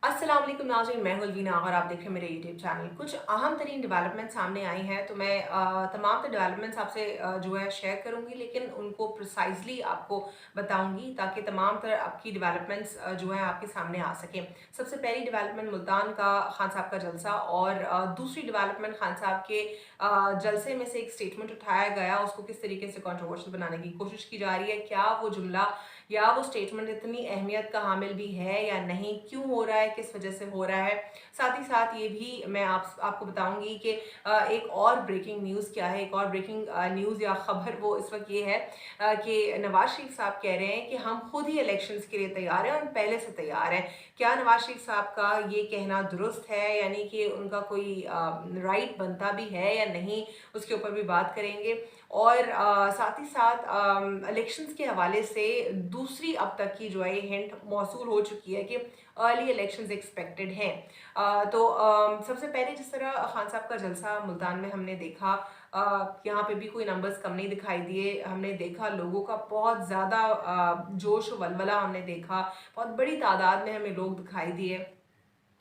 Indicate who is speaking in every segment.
Speaker 1: अस्सलाम वालेकुम नाज़रीन, मैं हूं अलवीना और आप देख रहे हैं मेरे यूट्यूब चैनल। कुछ अहम तरीन डेवलपमेंट सामने आई हैं तो मैं तमाम तर डेवलपमेंट्स आपसे जो है शेयर करूंगी, लेकिन उनको प्रिसाइजली आपको बताऊंगी ताकि तमाम तर आपकी डेवलपमेंट्स जो है आपके सामने आ सकें। सबसे पहली डेवलपमेंट मुल्तान का खान साहब का जलसा, और दूसरी डेवलपमेंट खान साहब के जलसे में से एक स्टेटमेंट उठाया गया, उसको किस तरीके से कंट्रोवर्शियल बनाने की कोशिश की जा रही है। क्या वो जुमला या वो स्टेटमेंट इतनी अहमियत का हामिल भी है या नहीं, क्यों हो रहा है, किस वजह से हो रहा है। साथ ही साथ ये भी मैं आपको बताऊंगी कि एक और ब्रेकिंग न्यूज़ क्या है। एक और ब्रेकिंग न्यूज़ या खबर वो इस वक्त ये है कि नवाज शरीफ साहब कह रहे हैं कि हम खुद ही इलेक्शंस के लिए तैयार हैं और पहले से तैयार हैं। क्या नवाज शरीफ साहब का ये कहना दुरुस्त है, यानी कि उनका कोई राइट बनता भी है या नहीं, उसके ऊपर भी बात करेंगे। और साथ ही साथ इलेक्शंस के हवाले से दूसरी अब तक की जो है हिंट मौसूल हो चुकी है कि अर्ली इलेक्शंस एक्सपेक्टेड हैं। तो सबसे पहले जिस तरह खान साहब का जलसा मुल्तान में हमने देखा, यहाँ पे भी कोई नंबर्स कम नहीं दिखाई दिए। हमने देखा लोगों का बहुत ज़्यादा जोश वलवला, हमने देखा बहुत बड़ी तादाद में हमें लोग दिखाई दिए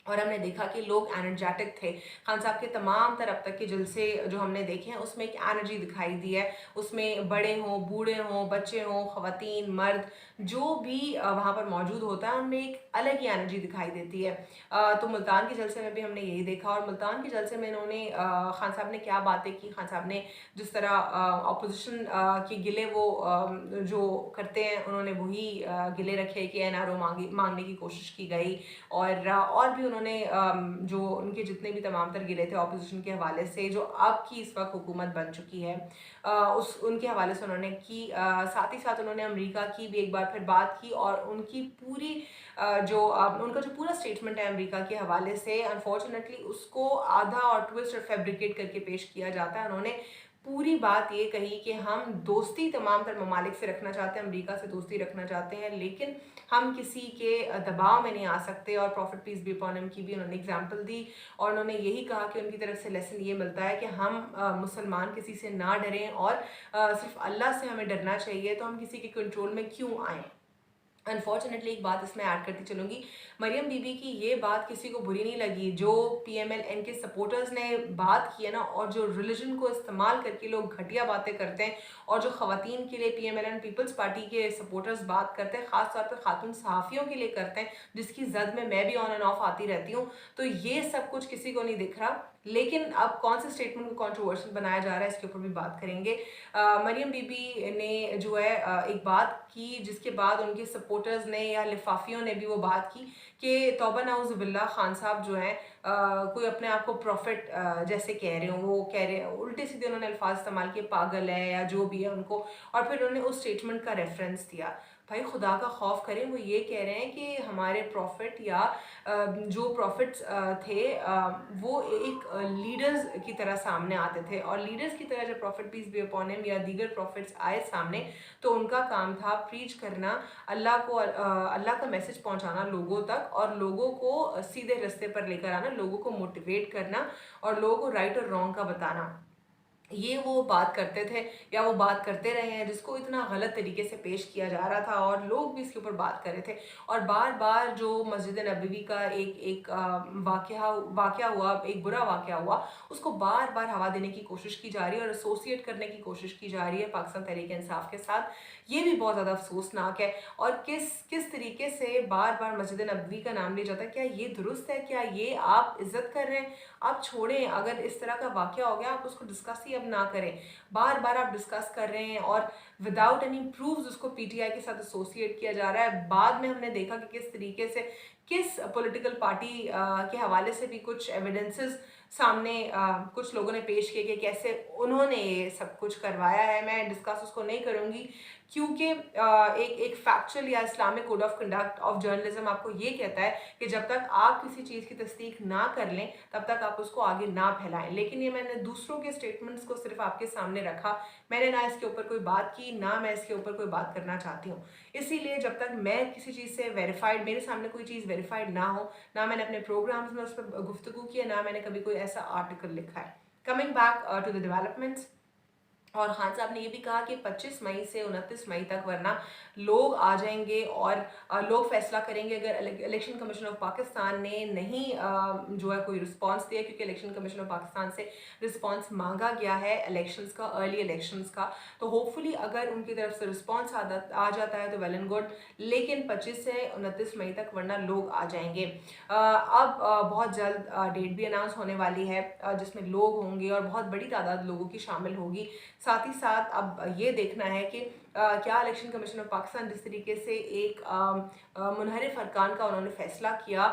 Speaker 1: और हमने देखा कि लोग एनर्जेटिक थे। खान साहब के तमाम तर अब तक के जलसे जो हमने देखे हैं उसमें एक एनर्जी दिखाई दी है। उसमें बड़े हों, बूढ़े हों, बच्चे हों, ख़वातीन, मर्द, जो भी वहाँ पर मौजूद होता है उनमें एक अलग ही एनर्जी दिखाई देती है। तो मुल्तान के जलसे में भी हमने यही देखा, और मुल्तान के जलसे में इन्होंने खान साहब ने क्या बातें की। खान साहब ने जिस तरह अपोजिशन के गिले वो जो करते हैं, उन्होंने वही गिले रखे कि एनआरओ मांगने की कोशिश की गई। और भी उन्होंने जो उनके जितने भी तमाम तर गिले थे ऑपोजिशन के हवाले से, जो अब की इस वक्त हुकूमत बन चुकी है, उस उनके हवाले से उन्होंने की। साथ ही साथ उन्होंने अमेरिका की भी एक बार फिर बात की, और उनकी पूरी उनका जो पूरा स्टेटमेंट है अमेरिका के हवाले से, अनफॉर्चुनेटली उसको आधा और ट्विस्ट और फैब्रिकेट करके पेश किया जाता है। उन्होंने पूरी बात ये कही कि हम दोस्ती तमाम तर ममालिक से रखना चाहते हैं, अमेरिका से दोस्ती रखना चाहते हैं, लेकिन हम किसी के दबाव में नहीं आ सकते। और prophet peace be upon him की भी उन्होंने एग्जांपल दी, और उन्होंने यही कहा कि उनकी तरफ से लेसन ये मिलता है कि हम मुसलमान किसी से ना डरें, और सिर्फ अल्लाह से हमें डरना चाहिए। तो हम किसी के कंट्रोल में क्यों आएँ। अनफॉर्चुनेटली एक बात इसमें ऐड करती चलूंगी, मरियम बीबी की ये बात किसी को बुरी नहीं लगी। जो पीएमएलएन के सपोर्टर्स ने बात की है ना, और जो रिलीजन को इस्तेमाल करके लोग घटिया बातें करते हैं, और जो खवातीन के लिए पीएमएलएन पीपल्स पार्टी के सपोर्टर्स बात करते हैं, खास तौर पर खातून सहाफ़ियों के लिए करते हैं, जिसकी जद में मैं भी ऑन एंड ऑफ आती रहती हूँ। तो ये सब कुछ किसी को नहीं दिख रहा, लेकिन अब कौन से स्टेटमेंट को कंट्रोवर्शियल बनाया जा रहा है इसके ऊपर भी बात करेंगे। मरियम बीबी ने जो है एक बात की, जिसके बाद उनके सपोर्टर्स ने या लिफाफियों ने भी वो बात की कि तौबा नाउज़ बिल्लाह, खान साहब जो हैं कोई अपने आप को प्रॉफिट जैसे कह रहे हो, वो कह रहे हैं उल्टे सीधे, उन्होंने अल्फाज इस्तेमाल किए पागल है या जो भी है उनको, और फिर उन्होंने उस स्टेटमेंट का रेफरेंस दिया। भाई खुदा का खौफ करें, वो ये कह रहे हैं कि हमारे प्रॉफिट या जो प्रॉफिट्स थे वो एक लीडर्स की तरह सामने आते थे, और लीडर्स की तरह जब prophet peace be upon him या दीगर प्रॉफिट्स आए सामने, तो उनका काम था प्रीच करना, अल्लाह को अल्लाह का मैसेज पहुंचाना लोगों तक, और लोगों को सीधे रास्ते पर लेकर आना, लोगों को मोटिवेट करना, और लोगों को राइट और रॉन्ग का बताना। ये वो बात करते थे या वो बात करते रहे हैं, जिसको इतना गलत तरीके से पेश किया जा रहा था, और लोग भी इसके ऊपर बात कर रहे थे। और बार बार जो मस्जिद नबवी का एक एक वाक़या हुआ, एक बुरा वाक़या हुआ, उसको बार बार हवा देने की कोशिश की जा रही है और एसोसिएट करने की कोशिश की जा रही है पाकिस्तान तहरीक इंसाफ के साथ। ये भी बहुत ज़्यादा अफसोसनाक है। और किस किस तरीके से बार बार मस्जिद नबवी का नाम लिया जाता है, क्या ये दुरुस्त है? क्या ये आप इज्जत कर रहे हैं? आप छोड़ें, अगर इस तरह का वाक़या हो गया आप उसको डिस्कस ही अब ना करें। बार बार आप डिस्कस कर रहे हैं और विदाउट एनी प्रूफ्स उसको पीटीआई के साथ एसोसिएट किया जा रहा है। बाद में हमने देखा कि किस तरीके से किस पॉलिटिकल पार्टी के हवाले से भी कुछ एविडेंसेस सामने कुछ लोगों ने पेश किए कि कैसे उन्होंने ये सब कुछ करवाया है। मैं डिस्कस उसको नहीं करूँगी, क्योंकि एक एक फैक्चुअल या Islamic code of conduct of journalism आपको ये कहता है कि जब तक आप किसी चीज़ की तस्दीक ना कर लें तब तक आप उसको आगे ना फैलाएं। लेकिन ये मैंने दूसरों के स्टेटमेंट्स को सिर्फ आपके सामने रखा, मैंने ना इसके ऊपर कोई बात की, ना मैं इसके ऊपर कोई बात करना चाहती हूँ। इसीलिए जब तक मैं किसी चीज़ से वेरीफाइड, मेरे सामने कोई चीज़ वेरीफाइड ना हो, ना मैंने अपने प्रोग्राम्स में उस पर गुफ्तगू की है, ना मैंने कभी कोई ऐसा आर्टिकल लिखा है। Coming back to the developments, और खान साहब ने ये भी कहा कि 25 मई से 29 मई तक, वरना लोग आ जाएंगे और लोग फैसला करेंगे अगर इलेक्शन कमीशन ऑफ पाकिस्तान ने नहीं जो है कोई रिस्पांस दिया, क्योंकि इलेक्शन कमीशन ऑफ पाकिस्तान से रिस्पांस मांगा गया है इलेक्शंस का, अर्ली इलेक्शंस का। तो होपफुली अगर उनकी तरफ से रिस्पांस आ जाता है तो वेल एंड गुड, लेकिन 25 से 29 मई तक, वरना लोग आ जाएंगे। अब बहुत जल्द डेट भी अनाउंस होने वाली है जिसमें लोग होंगे और बहुत बड़ी तादाद लोगों की शामिल होगी। साथ ही साथ अब ये देखना है कि क्या इलेक्शन कमीशन ऑफ पाकिस्तान जिस तरीके से एक मुनहरिफ अरकान का उन्होंने फैसला किया,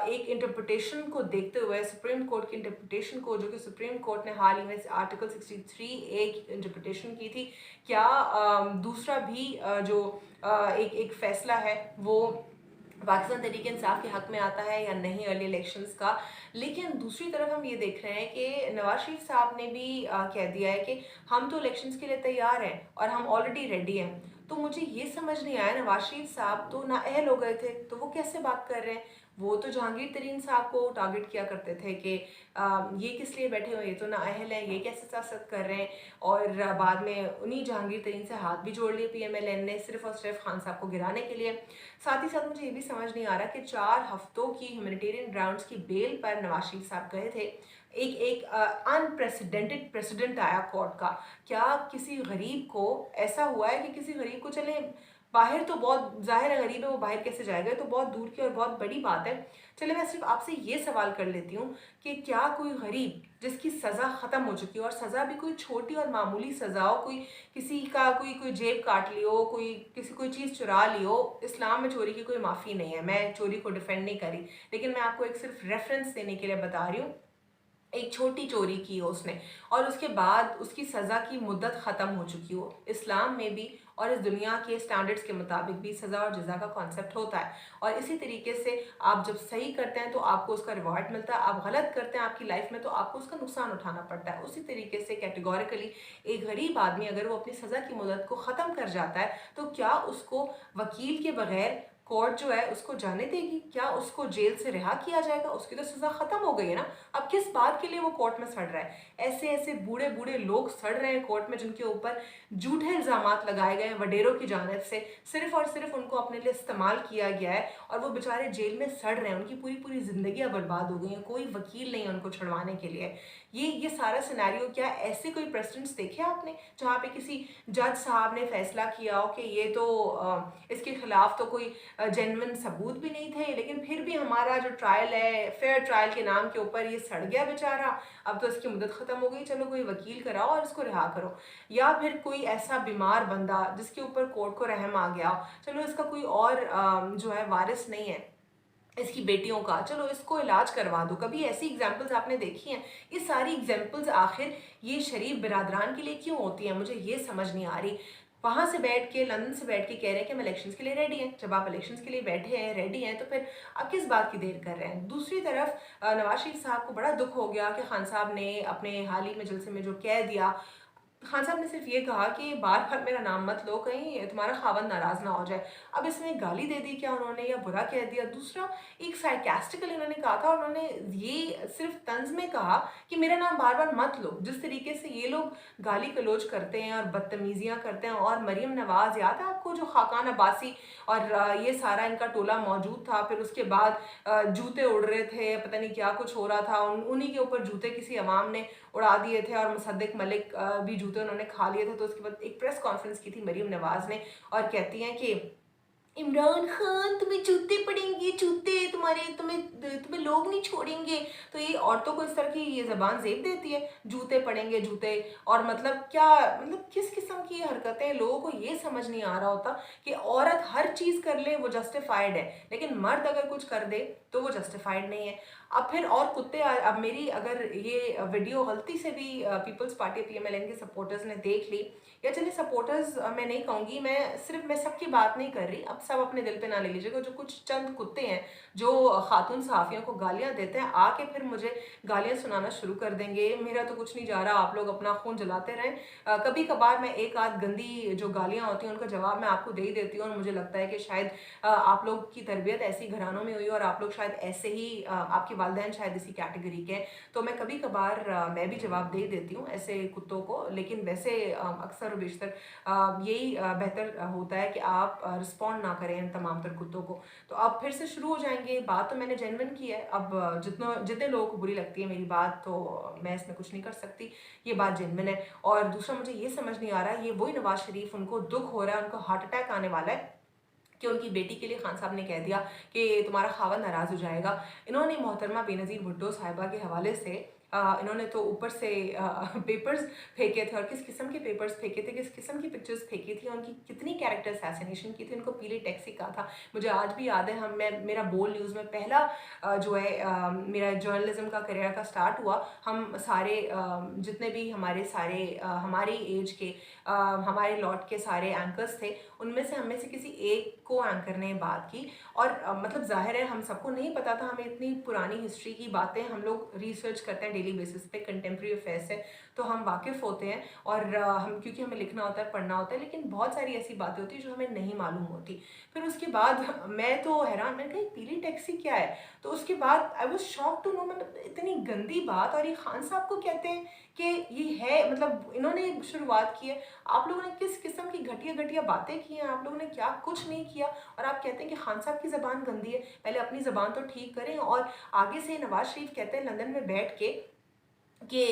Speaker 1: एक इंटरप्रिटेशन को देखते हुए, सुप्रीम कोर्ट की इंटरप्रिटेशन को, जो कि सुप्रीम कोर्ट ने हाल ही में आर्टिकल 63 एक इंटरप्रिटेशन की थी, क्या दूसरा भी जो एक फैसला है वो पाकिस्तान तहरीक इंसाफ के हक में आता है या नहीं अर्ली इलेक्शंस का। लेकिन दूसरी तरफ हम ये देख रहे हैं कि नवाज शरीफ साहब ने भी कह दिया है कि हम तो इलेक्शंस के लिए तैयार हैं और हम ऑलरेडी रेडी हैं। तो मुझे ये समझ नहीं आया, नवाज शरीफ साहब तो नाअहल हो गए थे तो वो कैसे बात कर रहे हैं? वो तो जहांगीर तरीन साहब को टारगेट किया करते थे कि ये किस लिए बैठे हुए, ये तो नाअहल हैं, ये कैसे सियासत कर रहे हैं। और बाद में उन्हीं जहांगीर तरीन से हाथ भी जोड़ लिए PMLN ने, सिर्फ और सिर्फ खान साहब को गिराने के लिए। साथ ही साथ मुझे ये भी समझ नहीं आ रहा कि 4 हफ्तों की ह्यूमैनिटेरियन ग्राउंड्स की बेल पर नवाज शरीफ साहब गए थे। एक अनप्रेसिडेंटेड प्रेसिडेंट आया कोर्ट का। क्या किसी गरीब को ऐसा हुआ है कि किसी गरीब को, चले बाहर तो बहुत जाहिर है गरीब है, वो बाहर कैसे जाएगा, तो बहुत दूर की और बहुत बड़ी बात है। चले मैं सिर्फ आपसे ये सवाल कर लेती हूँ कि क्या कोई गरीब जिसकी सज़ा ख़त्म हो चुकी है, और सज़ा भी कोई छोटी और मामूली सज़ा हो, कोई किसी का कोई जेब काट लियो, कोई किसी कोई चीज़ चुरा लियो, इस्लाम में चोरी की कोई माफ़ी नहीं है, मैं चोरी को डिफेंड नहीं करी, लेकिन मैं आपको एक सिर्फ रेफरेंस देने के लिए बता रही हूँ। एक छोटी चोरी की हो उसने और उसके बाद उसकी सज़ा की मुद्दत ख़त्म हो चुकी हो, इस्लाम में भी और इस दुनिया के स्टैंडर्ड्स के मुताबिक भी सज़ा और जज़ा का कॉन्सेप्ट होता है। और इसी तरीके से आप जब सही करते हैं तो आपको उसका रिवॉर्ड मिलता है, आप गलत करते हैं आपकी लाइफ में तो आपको उसका नुकसान उठाना पड़ता है। उसी तरीके से कैटेगोरिकली एक गरीब आदमी अगर वो अपनी सज़ा की मुद्दत को ख़त्म कर जाता है तो क्या उसको वकील के बगैर कोर्ट जो है उसको जाने देगी? क्या उसको जेल से रिहा किया जाएगा? उसकी तो सज़ा ख़त्म हो गई है ना। अब किस बात के लिए वो कोर्ट में सड़ रहा है? ऐसे ऐसे बूढ़े बूढ़े लोग सड़ रहे हैं कोर्ट में जिनके ऊपर झूठे इल्ज़ामात लगाए गए हैं वडेरों की जानिब से, सिर्फ और सिर्फ उनको अपने लिए इस्तेमाल किया गया है और वो बेचारे जेल में सड़ रहे हैं, उनकी पूरी पूरी ज़िंदगियाँ बर्बाद हो गई हैं, कोई वकील नहीं है उनको छुड़वाने के लिए। ये सारा सिनेरियो, क्या ऐसे कोई प्रेसिडेंट्स देखे आपने जहाँ पे किसी जज साहब ने फैसला किया हो कि ये तो इसके खिलाफ तो कोई जेन्युइन सबूत भी नहीं थे, लेकिन फिर भी हमारा जो ट्रायल है फेयर ट्रायल के नाम के ऊपर ये सड़ गया बेचारा, अब तो इसकी मुद्दत ख़त्म हो गई, चलो कोई वकील कराओ और इसको रिहा करो। या फिर कोई ऐसा बीमार बंदा जिसके ऊपर कोर्ट को रहम आ गया, चलो इसका कोई और जो है वारिस नहीं है इसकी बेटियों का, चलो इसको इलाज करवा दो। कभी ऐसी एग्जाम्पल्स आपने देखी हैं? ये सारी एग्जाम्पल्स आखिर ये शरीफ बिरादरान के लिए क्यों होती हैं, मुझे ये समझ नहीं आ रही। वहाँ से बैठ के, लंदन से बैठ के कह रहे हैं कि हम इलेक्शंस के लिए रेडी हैं। जब आप इलेक्शंस के लिए बैठे हैं, रेडी हैं, तो फिर आप किस बात की देर कर रहे हैं? दूसरी तरफ नवाज शरीफ साहब को बड़ा दुख हो गया कि खान साहब ने अपने हाल ही में जलसे में जो कह दिया, खान साहब ने सिर्फ ये कहा कि बार बार मेरा नाम मत लो, कहीं तुम्हारा खावंद नाराज ना हो जाए। अब इसमें गाली दे दी क्या उन्होंने या बुरा कह दिया? दूसरा, एक सार्कास्टिकली उन्होंने कहा था और उन्होंने ये सिर्फ तंज में कहा कि मेरा नाम बार बार मत लो। जिस तरीके से ये लोग गाली गलौज करते हैं और बदतमीजियाँ करते हैं, और मरीम नवाज याद है आपको, जो खाकान अब्बासी और ये सारा इनका टोला मौजूद था, फिर उसके बाद जूते उड़ रहे थे, पता नहीं क्या कुछ हो रहा था, उन्हीं के ऊपर जूते किसी अवाम ने उड़ा दिए थे और मुसद्दिक मलिक भी जूते उन्होंने खा लिए थे। तो उसके बाद एक प्रेस कॉन्फ्रेंस की थी मरीम नवाज ने और कहती हैं कि इमरान खान तुम्हें जूते पड़ेंगे, जूते तुम्हारे, तुम्हें लोग नहीं छोड़ेंगे। तो ये औरतों को इस तरह की ये ज़बान ज़ेब देती है, जूते पड़ेंगे जूते, और मतलब क्या, मतलब किस किस्म की ये हरकतें। लोगों को ये समझ नहीं आ रहा होता कि औरत हर चीज़ कर ले वो जस्टिफाइड है, लेकिन मर्द अगर कुछ कर दे तो वो जस्टिफाइड नहीं है। अब फिर और कुत्ते, अब मेरी अगर ये वीडियो गलती से भी पीपल्स पार्टी PMLN के सपोर्टर्स ने देख ली, या चलिए सपोर्टर्स मैं नहीं कहूँगी, मैं सबकी बात नहीं कर रही, अब सब अपने दिल पे ना ले लीजिएगा, जो कुछ चंद कुत्ते हैं जो खातून सहाफ़ी सहाफ़ियों को गालियाँ देते हैं, आके फिर मुझे गालियाँ सुनाना शुरू कर देंगे। मेरा तो कुछ नहीं जा रहा, आप लोग अपना खून जलाते रहें। कभी-कभार मैं एक आध गंदी जो गालियाँ होती हैं, उनका जवाब मैं आपको दे ही देती हूँ और मुझे लगता है कि शायद आप लोग की तरबियत ऐसी घरानों में हुई और आप लोग शायद ऐसे ही आपके वालिदैन शायद इसी कैटेगरी के हैं। तो मैं कभी-कभार मैं भी जवाब दे देती हूँ ऐसे कुत्तों को, लेकिन वैसे अक्सर और बेशतर यही बेहतर होता है कि आप रिस्पॉन्ड ना करें इन तमाम तर कुत्तों को। तो अब फिर से शुरू हो जाएँगे, बात तो मैंने जेन्युइन की है, अब जितने लोगों को बुरी लगती है मेरी बात, तो मैं इसमें कुछ नहीं कर सकती, ये बात जेन्युइन है। और दूसरा मुझे ये समझ नहीं आ रहा है, ये वही नवाज़ शरीफ, उनको दुःख हो रहा है, उनको हार्ट अटैक आने वाला है कि उनकी बेटी के लिए खान साहब ने कह दिया कि तुम्हारा खावंद नाराज़ हो जाएगा। इन्होंने मोहतरमा बेनज़ीर भुट्टो साहिबा के हवाले से इन्होंने तो ऊपर से पेपर्स फेंके थे, और किस किस्म के पेपर्स फेंके थे, किस किस्म की पिक्चर्स फेंकी थी, उनकी कितनी कैरेक्टर असैसिनेशन की थी, उनको पीली टैक्सी कहा था। मुझे आज भी याद है, मेरा बोल न्यूज़ में पहला जो है मेरा जर्नलिज्म का करियर का स्टार्ट हुआ। हम सारे जितने भी हमारे सारे हमारी एज के हमारे लॉट के सारे एंकर्स थे, उनमें से हम में से किसी एक को एंकर ने बात की, और मतलब ज़ाहिर है हम सबको नहीं पता था, हमें इतनी पुरानी हिस्ट्री की बातें हम लोग रिसर्च करते हैं डेली बेसिस पे, कंटेम्प्रेरी अफेयर्स से तो हम वाकिफ़ होते हैं, और हम क्योंकि हमें लिखना होता है, पढ़ना होता है, लेकिन बहुत सारी ऐसी बातें होती हैं जो हमें नहीं मालूम होती। फिर उसके बाद मैं तो हैरान, मैंने कहा पीली टैक्सी क्या है? तो उसके बाद I was shocked to know, मतलब इतनी गंदी बात, और ये खान साहब को कहते हैं कि ये है, मतलब इन्होंने शुरुआत की है। आप लोगों ने किस किस्म की घटिया-घटिया बातें की हैं, आप लोगों ने क्या कुछ नहीं किया, और आप कहते हैं कि खान साहब की ज़बान गंदी है। पहले अपनी ज़बान तो ठीक करें, और आगे से नवाज़ शरीफ कहते हैं लंदन में बैठ के कि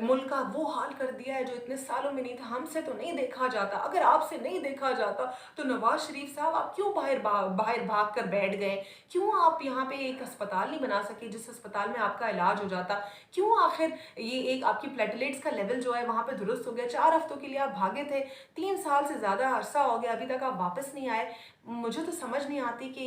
Speaker 1: मुल्क का वो हाल कर दिया है जो इतने सालों में नहीं था, हमसे तो नहीं देखा जाता, अगर आपसे नहीं देखा जाता तो नवाज़ शरीफ साहब आप क्यों बाहर भाग कर बैठ गए? क्यों आप यहाँ पे एक अस्पताल नहीं बना सके जिस अस्पताल में आपका इलाज हो जाता? क्यों आखिर ये एक आपकी प्लेटलेट्स का लेवल जो है वहाँ पे दुरुस्त हो गया? 4 हफ्तों के लिए आप भागे थे, 3 साल से ज़्यादा अरसा हो गया, अभी तक आप वापस नहीं आए। मुझे तो समझ नहीं आती कि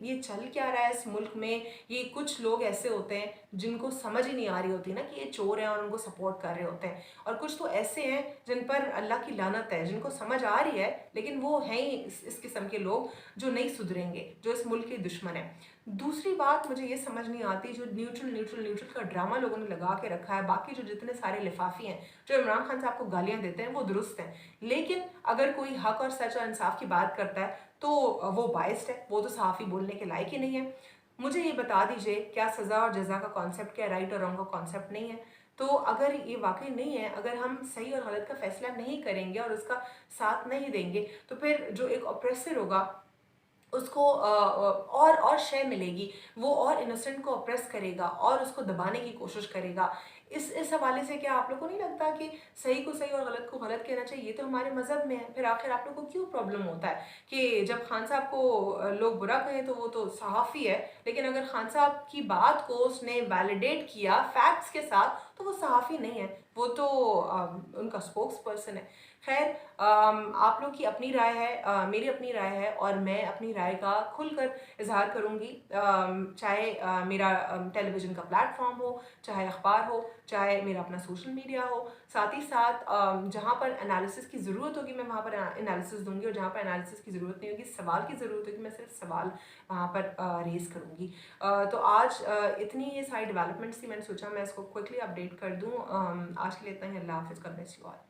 Speaker 1: ये चल क्या रहा है इस मुल्क में। ये कुछ लोग ऐसे होते हैं जिनको समझ ही नहीं आ रही होती ना कि ये चोर हैं, और उनको सपोर्ट कर रहे होते हैं, और कुछ तो ऐसे हैं जिन पर अल्लाह की लानत है, जिनको समझ आ रही है, लेकिन वो हैं ही इस किस्म के लोग जो नहीं सुधरेंगे, जो इस मुल्क के दुश्मन हैं। दूसरी बात मुझे ये समझ नहीं आती, जो न्यूट्रल न्यूट्रल न्यूट्रल का ड्रामा लोगों ने लगा के रखा है, बाकी जो जितने सारे लिफाफी हैं जो इमरान खान साहब को गालियां देते हैं वो दुरुस्त हैं, लेकिन अगर कोई हक और सच और इंसाफ की बात करता है तो वो बाइस्ड है, वो तो सहाफ़ी बोलने के लायक ही नहीं है। मुझे ये बता दीजिए, क्या सज़ा और जज़ा का कॉन्सेप्ट क्या राइट और रॉन्ग का कॉन्सेप्ट नहीं है? तो अगर ये वाक़ई नहीं है, अगर हम सही और गलत का फ़ैसला नहीं करेंगे और उसका साथ नहीं देंगे, तो फिर जो एक ऑप्रेसर होगा उसको और शय मिलेगी, वो और इनोसेंट को ऑप्रेस करेगा और उसको दबाने की कोशिश करेगा। इस हवाले से क्या आप लोग को नहीं लगता कि सही को सही और गलत को गलत कहना चाहिए? ये तो हमारे मज़हब में है, फिर आखिर आप लोग को क्यों प्रॉब्लम होता है कि जब खान साहब को लोग बुरा कहें तो वो तो सहाफ़ी है, लेकिन अगर खान साहब की बात को उसने वैलिडेट किया फैक्ट्स के साथ, तो वो सहाफ़ी नहीं है, वो तो उनका स्पोक्स पर्सन है। खैर, आप लोग की अपनी राय है, मेरी अपनी राय है, और मैं अपनी राय का खुलकर इज़हार करूँगी, चाहे मेरा टेलीविज़न का प्लेटफ़ॉर्म हो, चाहे अखबार हो, चाहे मेरा अपना सोशल मीडिया हो। साथ ही साथ जहाँ पर एनालिसिस की ज़रूरत होगी मैं वहाँ पर एनालिसिस दूँगी, और जहाँ पर एनालिसिस की ज़रूरत नहीं होगी, सवाल की ज़रूरत होगी, मैं सिर्फ सवाल वहाँ पर रेज़ करूँगी। तो आज इतनी ये सारी डेवलपमेंट्स थी, मैंने सोचा मैं इसको क्विकली अपडेट कर दूँ। आज के लिए इतना ही। अल्लाह हाफ़िज़। God bless you all.